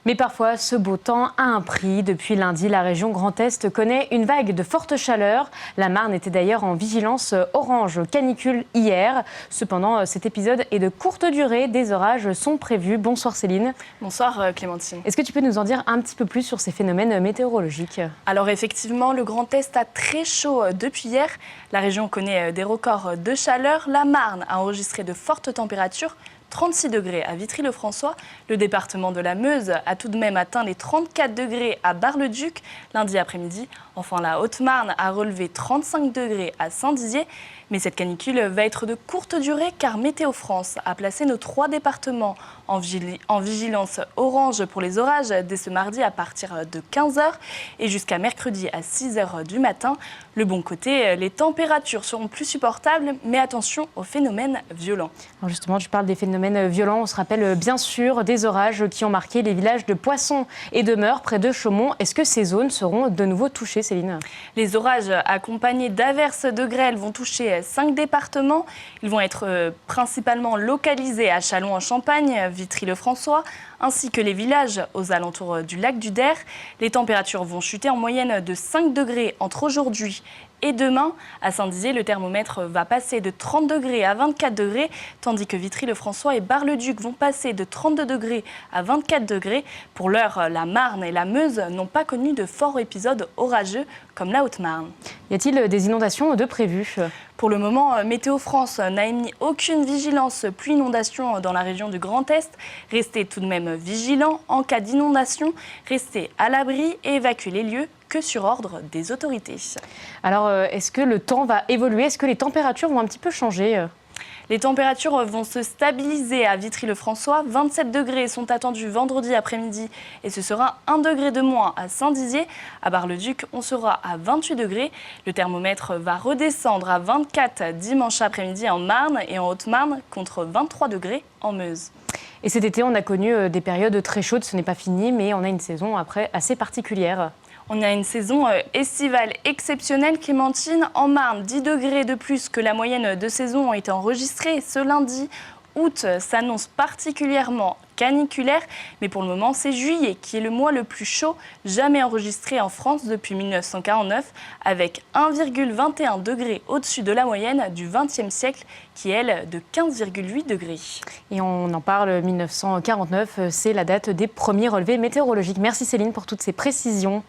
Mais parfois, ce beau temps a un prix. Depuis lundi, la région Grand Est connaît une vague de forte chaleur. La Marne était d'ailleurs en vigilance orange canicule hier. Cependant, cet épisode est de courte durée. Des orages sont prévus. Bonsoir Céline. Bonsoir Clémentine. Est-ce que tu peux nous en dire un petit peu plus sur ces phénomènes météorologiques ? Alors effectivement, le Grand Est a très chaud depuis hier. La région connaît des records de chaleur. La Marne a enregistré de fortes températures. 36 degrés à Vitry-le-François. Le département de la Meuse a tout de même atteint les 34 degrés à Bar-le-Duc lundi après-midi. Enfin, la Haute-Marne a relevé 35 degrés à Saint-Dizier. Mais cette canicule va être de courte durée car Météo France a placé nos 3 départements en vigilance orange pour les orages dès ce mardi à partir de 15h et jusqu'à mercredi à 6h du matin. Le bon côté, les températures seront plus supportables, mais attention aux phénomènes violents. Alors justement, tu parles des phénomènes violents. On se rappelle bien sûr des orages qui ont marqué les villages de Poisson et de Meure près de Chaumont. Est-ce que ces zones seront de nouveau touchées, Céline ? Les orages accompagnés d'averses de grêle vont toucher 5 départements. Ils vont être principalement localisés à Châlons-en-Champagne, Vitry-le-François, ainsi que les villages aux alentours du lac du Der. Les températures vont chuter en moyenne de 5 degrés entre aujourd'hui et demain. À Saint-Dizier, le thermomètre va passer de 30 degrés à 24 degrés, tandis que Vitry-le-François et Bar-le-Duc vont passer de 32 degrés à 24 degrés. Pour l'heure, la Marne et la Meuse n'ont pas connu de forts épisodes orageux comme la Haute-Marne. Y a-t-il des inondations de prévues ? Pour le moment, Météo France n'a émis aucune vigilance pluie-inondation dans la région du Grand Est. Restez tout de même vigilants en cas d'inondation. Restez à l'abri et évacuez les lieux que sur ordre des autorités. Alors, est-ce que le temps va évoluer ? Est-ce que les températures vont un petit peu changer ? Les températures vont se stabiliser à Vitry-le-François. 27 degrés sont attendus vendredi après-midi et ce sera 1 degré de moins à Saint-Dizier. À Bar-le-Duc, on sera à 28 degrés. Le thermomètre va redescendre à 24 dimanche après-midi en Marne et en Haute-Marne contre 23 degrés en Meuse. Et cet été, on a connu des périodes très chaudes. Ce n'est pas fini, mais on a une saison après assez particulière. On a une saison estivale exceptionnelle, Clémentine. En Marne, 10 degrés de plus que la moyenne de saison ont été enregistrés. Ce lundi, août s'annonce particulièrement caniculaire. Mais pour le moment, c'est juillet qui est le mois le plus chaud jamais enregistré en France depuis 1949, avec 1,21 degrés au-dessus de la moyenne du XXe siècle, qui est, elle, de 15,8 degrés. Et on en parle, 1949, c'est la date des premiers relevés météorologiques. Merci Céline pour toutes ces précisions.